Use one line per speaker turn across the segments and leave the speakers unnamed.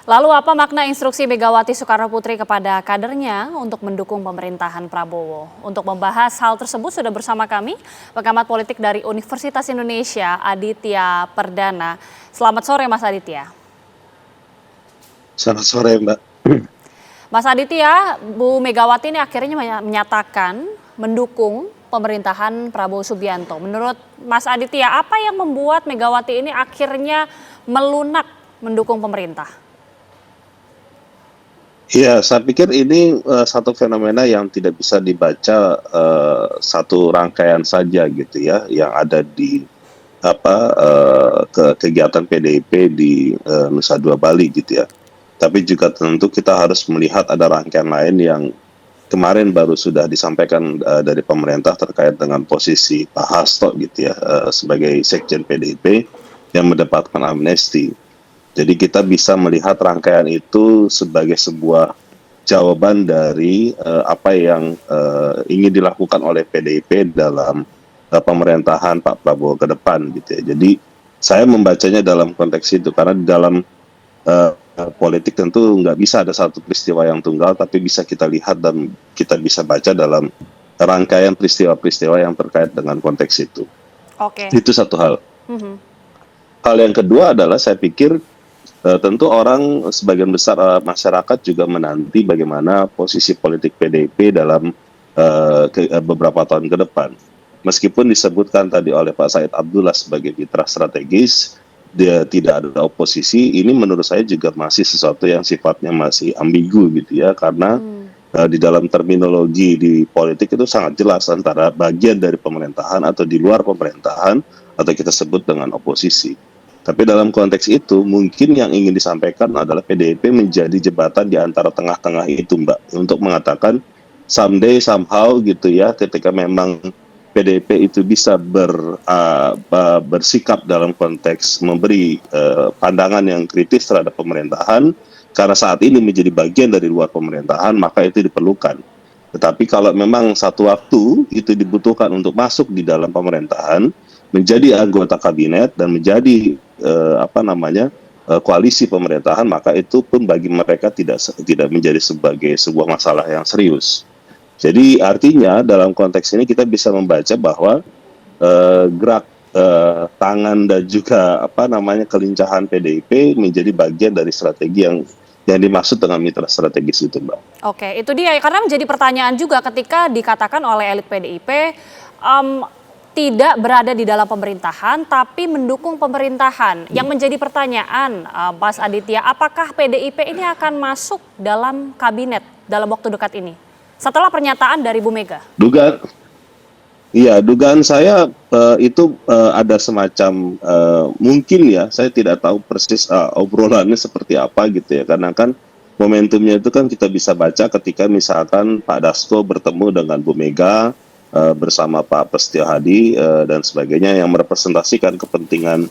Lalu apa makna instruksi Megawati Soekarnoputri kepada kadernya untuk mendukung pemerintahan Prabowo? Untuk membahas hal tersebut sudah bersama kami pengamat politik dari Universitas Indonesia, Aditya Perdana. Selamat sore Mas Aditya.
Selamat sore Mbak.
Mas Aditya, Bu Megawati ini akhirnya menyatakan mendukung pemerintahan Prabowo Subianto. Menurut Mas Aditya, apa yang membuat Megawati ini akhirnya melunak mendukung pemerintah?
Ya, saya pikir ini satu fenomena yang tidak bisa dibaca satu rangkaian saja gitu ya, yang ada di kegiatan PDIP di Nusa Dua Bali gitu ya. Tapi juga tentu kita harus melihat ada rangkaian lain yang kemarin baru sudah disampaikan dari pemerintah terkait dengan posisi Pak Hasto gitu ya, sebagai Sekjen PDIP yang mendapatkan amnesti. Jadi kita bisa melihat rangkaian itu sebagai sebuah jawaban dari apa yang ingin dilakukan oleh PDIP dalam pemerintahan Pak Prabowo ke depan gitu ya. Jadi saya membacanya dalam konteks itu, karena di dalam politik tentu nggak bisa ada satu peristiwa yang tunggal, tapi bisa kita lihat dan kita bisa baca dalam rangkaian peristiwa-peristiwa yang terkait dengan konteks itu.
Oke.
Itu satu hal. Hal yang kedua adalah saya pikir tentu orang sebagian besar masyarakat juga menanti bagaimana posisi politik PDIP dalam beberapa tahun ke depan. Meskipun disebutkan tadi oleh Pak Said Abdullah sebagai mitra strategis, dia tidak ada oposisi, ini menurut saya juga masih sesuatu yang sifatnya masih ambigu gitu ya, karena di dalam terminologi di politik itu sangat jelas antara bagian dari pemerintahan atau di luar pemerintahan, atau kita sebut dengan oposisi. Tapi dalam konteks itu mungkin yang ingin disampaikan adalah PDIP menjadi jembatan di antara tengah-tengah itu Mbak, untuk mengatakan someday somehow gitu ya, ketika memang PDIP itu bisa bersikap dalam konteks memberi pandangan yang kritis terhadap pemerintahan, karena saat ini menjadi bagian dari luar pemerintahan, maka itu diperlukan. Tetapi kalau memang satu waktu itu dibutuhkan untuk masuk di dalam pemerintahan, menjadi anggota kabinet dan menjadi koalisi pemerintahan, maka itu pun bagi mereka tidak menjadi sebagai sebuah masalah yang serius. Jadi artinya dalam konteks ini kita bisa membaca bahwa gerak tangan dan juga kelincahan PDIP menjadi bagian dari strategi yang dimaksud dengan mitra strategis itu, Mbak.
Oke, itu dia, karena menjadi pertanyaan juga ketika dikatakan oleh elit PDIP tidak berada di dalam pemerintahan tapi mendukung pemerintahan. Yang menjadi pertanyaan Mas Aditya, apakah PDIP ini akan masuk dalam kabinet dalam waktu dekat ini setelah pernyataan dari Bu Mega?
Dugaan saya itu ada semacam mungkin ya, saya tidak tahu persis obrolannya seperti apa gitu ya, karena kan momentumnya itu kan kita bisa baca ketika misalkan Pak Dasko bertemu dengan Bu Mega bersama Pak Prasetyo Hadi dan sebagainya, yang merepresentasikan kepentingan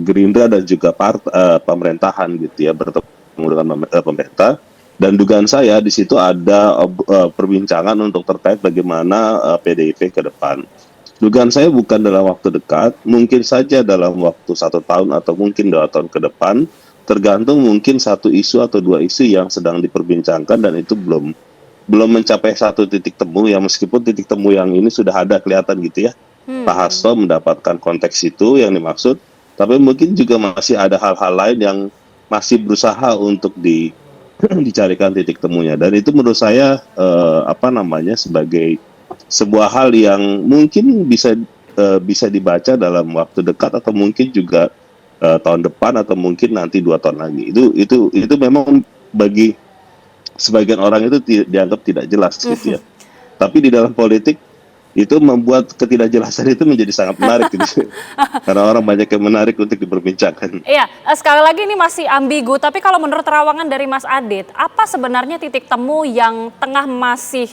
Gerindra dan juga pemerintahan gitu ya, bertemu dengan pemerintah. Dan dugaan saya di situ ada perbincangan untuk terkait bagaimana PDIP ke depan. Dugaan saya bukan dalam waktu dekat, mungkin saja dalam waktu 1 tahun atau mungkin 2 tahun ke depan, tergantung mungkin satu isu atau 2 isu yang sedang diperbincangkan dan itu belum mencapai satu titik temu, yang meskipun titik temu yang ini sudah ada kelihatan gitu ya. Pak Hasto mendapatkan konteks itu yang dimaksud, tapi mungkin juga masih ada hal-hal lain yang masih berusaha untuk dicarikan titik temunya, dan itu menurut saya sebagai sebuah hal yang mungkin bisa dibaca dalam waktu dekat atau mungkin juga tahun depan atau mungkin nanti 2 tahun lagi. Itu memang bagi sebagian orang itu dianggap tidak jelas gitu ya. Tapi di dalam politik itu membuat ketidakjelasan itu menjadi sangat menarik gitu. Karena orang banyak yang menarik untuk diperbincangkan.
Iya, sekali lagi ini masih ambigu, tapi kalau menurut terawangan dari Mas Adit, apa sebenarnya titik temu yang tengah masih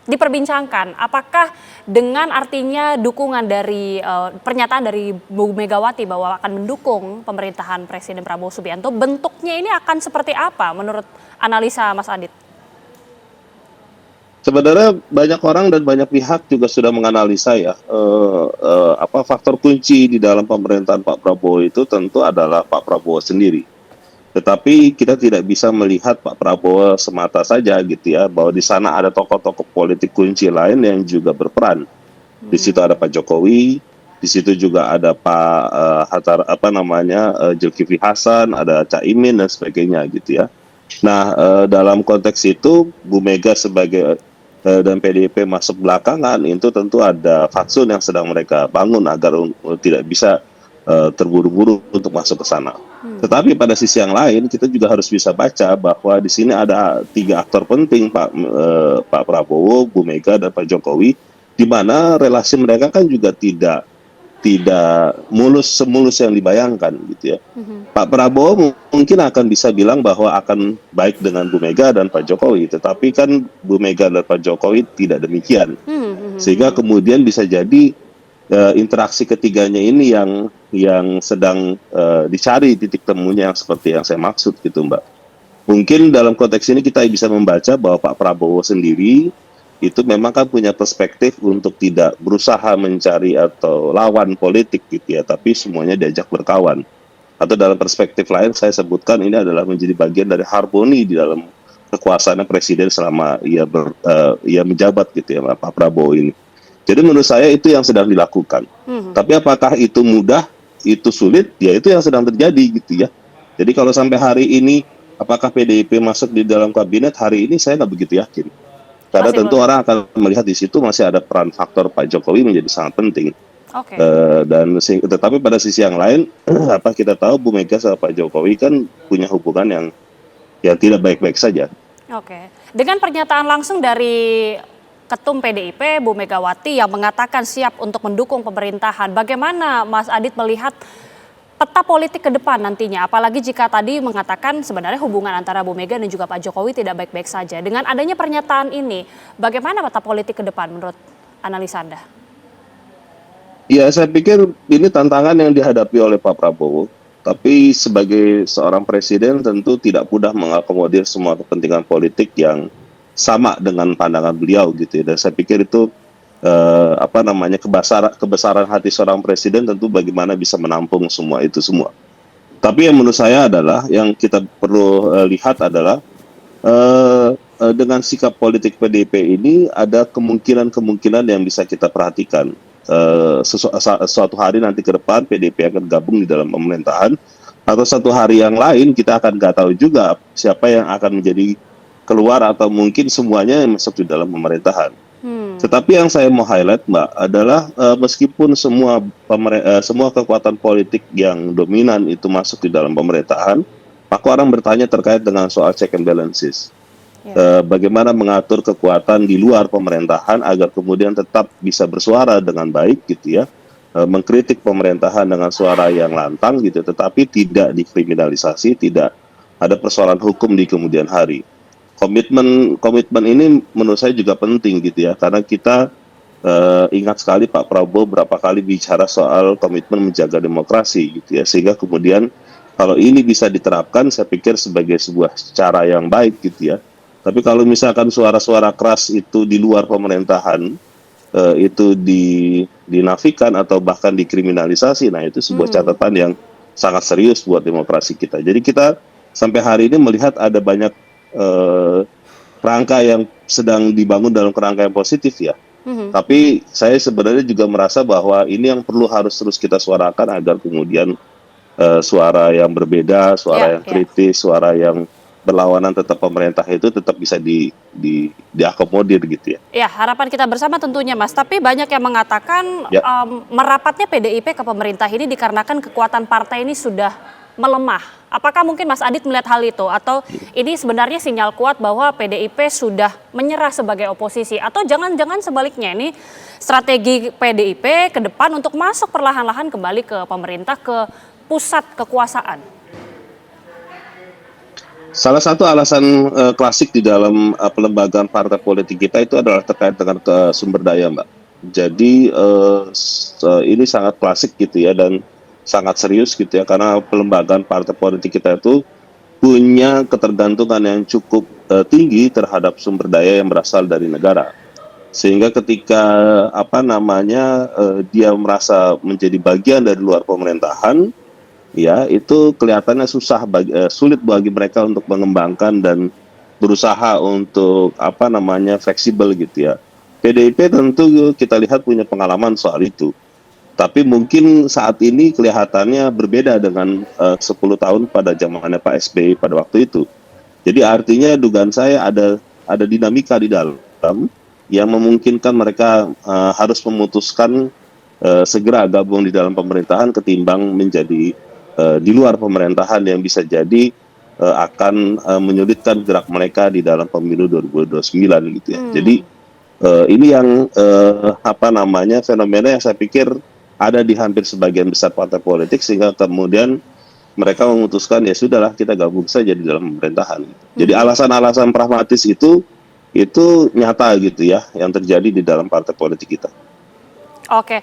diperbincangkan? Apakah dengan artinya dukungan dari pernyataan dari Bu Megawati bahwa akan mendukung pemerintahan Presiden Prabowo Subianto, bentuknya ini akan seperti apa menurut analisa Mas Adit?
Sebenarnya banyak orang dan banyak pihak juga sudah menganalisa ya, faktor kunci di dalam pemerintahan Pak Prabowo itu tentu adalah Pak Prabowo sendiri. Tetapi kita tidak bisa melihat Pak Prabowo semata saja gitu ya, bahwa di sana ada tokoh-tokoh politik kunci lain yang juga berperan. Di situ ada Pak Jokowi, di situ juga ada Pak Zulkifli Hasan, ada Caimin dan sebagainya gitu ya. Nah, dalam konteks itu Bu Mega sebagai dan PDIP masuk belakangan itu tentu ada fatsun yang sedang mereka bangun agar tidak bisa terburu-buru untuk masuk ke sana. Tetapi pada sisi yang lain kita juga harus bisa baca bahwa di sini ada 3 aktor penting, Pak Prabowo, Bu Mega dan Pak Jokowi, di mana relasi mereka kan juga tidak semulus yang dibayangkan gitu ya. Pak Prabowo mungkin akan bisa bilang bahwa akan baik dengan Bu Mega dan Pak Jokowi, tetapi kan Bu Mega dan Pak Jokowi tidak demikian. Sehingga kemudian bisa jadi interaksi ketiganya ini yang sedang dicari titik temunya yang seperti yang saya maksud gitu, Mbak. Mungkin dalam konteks ini kita bisa membaca bahwa Pak Prabowo sendiri itu memang kan punya perspektif untuk tidak berusaha mencari atau lawan politik gitu ya, tapi semuanya diajak berkawan. Atau dalam perspektif lain saya sebutkan ini adalah menjadi bagian dari harmoni di dalam kekuasaan presiden selama ia menjabat gitu ya, Pak Prabowo ini. Jadi menurut saya itu yang sedang dilakukan. Tapi apakah itu mudah, itu sulit, ya itu yang sedang terjadi gitu ya. Jadi kalau sampai hari ini, apakah PDIP masuk di dalam kabinet, hari ini saya nggak begitu yakin. Karena tentu orang akan melihat di situ masih ada peran faktor Pak Jokowi menjadi sangat penting. Tetapi pada sisi yang lain, apa kita tahu Bu Mega sama Pak Jokowi kan punya hubungan yang tidak baik-baik saja.
Dengan pernyataan langsung dari Ketum PDIP Bu Megawati yang mengatakan siap untuk mendukung pemerintahan, bagaimana Mas Adit melihat peta politik ke depan nantinya? Apalagi jika tadi mengatakan sebenarnya hubungan antara Bu Mega dan juga Pak Jokowi tidak baik-baik saja. Dengan adanya pernyataan ini, bagaimana peta politik ke depan menurut analisa Anda?
Ya, saya pikir ini tantangan yang dihadapi oleh Pak Prabowo. Tapi sebagai seorang presiden tentu tidak mudah mengakomodir semua kepentingan politik yang sama dengan pandangan beliau gitu ya. Dan saya pikir itu kebesaran hati seorang presiden tentu bagaimana bisa menampung semua itu semua. Tapi yang menurut saya adalah yang kita perlu lihat adalah dengan sikap politik PDIP ini ada kemungkinan yang bisa kita perhatikan. Suatu hari nanti ke depan PDIP akan gabung di dalam pemerintahan, atau satu hari yang lain kita akan nggak tahu juga siapa yang akan menjadi keluar atau mungkin semuanya yang masuk di dalam pemerintahan. Tetapi yang saya mau highlight, Mbak, adalah meskipun semua kekuatan politik yang dominan itu masuk di dalam pemerintahan, maka orang bertanya terkait dengan soal check and balances. Bagaimana mengatur kekuatan di luar pemerintahan agar kemudian tetap bisa bersuara dengan baik gitu ya, mengkritik pemerintahan dengan suara yang lantang gitu, tetapi tidak dikriminalisasi, tidak ada persoalan hukum di kemudian hari. Komitmen ini menurut saya juga penting gitu ya, karena kita ingat sekali Pak Prabowo berapa kali bicara soal komitmen menjaga demokrasi gitu ya, sehingga kemudian kalau ini bisa diterapkan saya pikir sebagai sebuah cara yang baik gitu ya. Tapi kalau misalkan suara-suara keras itu di luar pemerintahan itu dinafikan atau bahkan dikriminalisasi, nah itu sebuah catatan yang sangat serius buat demokrasi kita. Jadi kita sampai hari ini melihat ada banyak rangka yang sedang dibangun dalam kerangka yang positif ya. Tapi saya sebenarnya juga merasa bahwa ini yang perlu harus terus kita suarakan agar kemudian suara yang berbeda, suara yang kritis, suara yang berlawanan tetap pemerintah itu tetap bisa diakomodir gitu ya.
Ya, harapan kita bersama tentunya Mas, tapi banyak yang mengatakan merapatnya PDIP ke pemerintah ini dikarenakan kekuatan partai ini sudah melemah. Apakah mungkin Mas Adit melihat hal itu? Atau ini sebenarnya sinyal kuat bahwa PDIP sudah menyerah sebagai oposisi? Atau jangan-jangan sebaliknya, ini strategi PDIP ke depan untuk masuk perlahan-lahan kembali ke pemerintah, ke pusat kekuasaan?
Salah satu alasan klasik di dalam pelembagaan partai politik kita itu adalah terkait dengan sumber daya, Mbak. Jadi ini sangat klasik gitu ya, dan sangat serius gitu ya, karena pelembagaan partai politik kita itu punya ketergantungan yang cukup tinggi terhadap sumber daya yang berasal dari negara. Sehingga ketika dia merasa menjadi bagian dari luar pemerintahan, ya itu kelihatannya sulit bagi mereka untuk mengembangkan dan berusaha untuk apa namanya fleksibel gitu ya. PDIP tentu kita lihat punya pengalaman soal itu. Tapi mungkin saat ini kelihatannya berbeda dengan 10 tahun pada zamannya Pak SBY pada waktu itu. Jadi artinya dugaan saya ada dinamika di dalam yang memungkinkan mereka harus memutuskan segera gabung di dalam pemerintahan ketimbang menjadi di luar pemerintahan yang bisa jadi akan menyulitkan gerak mereka di dalam pemilu 2029 gitu ya. Jadi ini yang apa namanya fenomena yang saya pikir ada di hampir sebagian besar partai politik sehingga kemudian mereka memutuskan ya sudahlah kita gabung saja di dalam pemerintahan. Jadi alasan-alasan pragmatis itu nyata gitu ya yang terjadi di dalam partai politik kita.
Oke,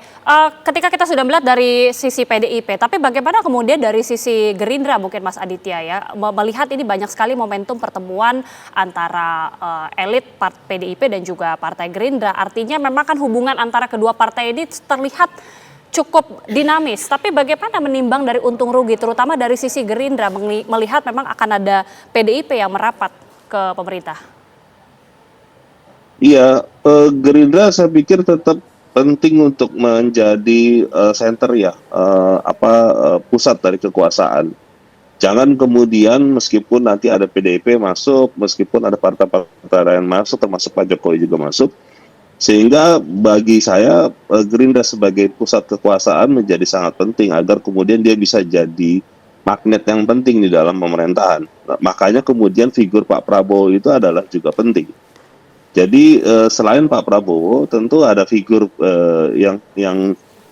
ketika kita sudah melihat dari sisi PDIP, tapi bagaimana kemudian dari sisi Gerindra mungkin Mas Aditya ya, melihat ini banyak sekali momentum pertemuan antara elit PDIP dan juga Partai Gerindra. Artinya memang kan hubungan antara kedua partai ini terlihat cukup dinamis. Tapi bagaimana menimbang dari untung rugi, terutama dari sisi Gerindra melihat memang akan ada PDIP yang merapat ke pemerintah?
Iya, Gerindra saya pikir tetap penting untuk menjadi center ya, pusat dari kekuasaan. Jangan kemudian meskipun nanti ada PDIP masuk, meskipun ada partai-partai lain masuk, termasuk Pak Jokowi juga masuk, sehingga bagi saya Gerindra sebagai pusat kekuasaan menjadi sangat penting agar kemudian dia bisa jadi magnet yang penting di dalam pemerintahan. Nah, makanya kemudian figur Pak Prabowo itu adalah juga penting. Jadi selain Pak Prabowo, tentu ada figur yang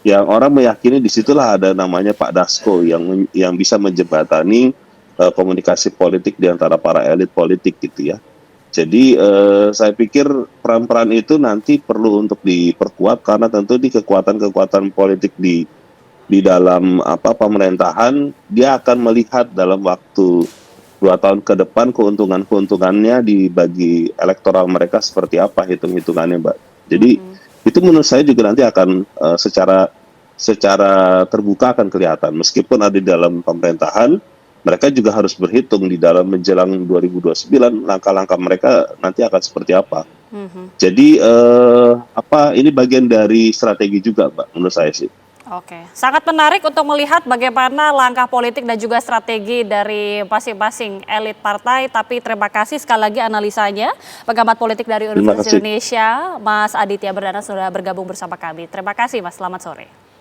orang meyakini disitulah ada namanya Pak Dasko yang bisa menjembatani komunikasi politik di antara para elit politik gitu ya. Jadi saya pikir peran-peran itu nanti perlu untuk diperkuat karena tentu di kekuatan-kekuatan politik di dalam pemerintahan dia akan melihat dalam waktu 2 tahun ke depan keuntungannya di bagi elektoral mereka seperti apa hitung-hitungannya, Mbak. Jadi itu menurut saya juga nanti akan secara terbuka akan kelihatan. Meskipun ada di dalam pemerintahan, mereka juga harus berhitung di dalam menjelang 2029 langkah-langkah mereka nanti akan seperti apa. Jadi ini bagian dari strategi juga, Mbak, menurut saya sih.
Oke, sangat menarik untuk melihat bagaimana langkah politik dan juga strategi dari masing-masing elit partai. Tapi terima kasih sekali lagi analisanya, pengamat politik dari Universitas Indonesia, Mas Aditya Berdana sudah bergabung bersama kami. Terima kasih Mas, selamat sore.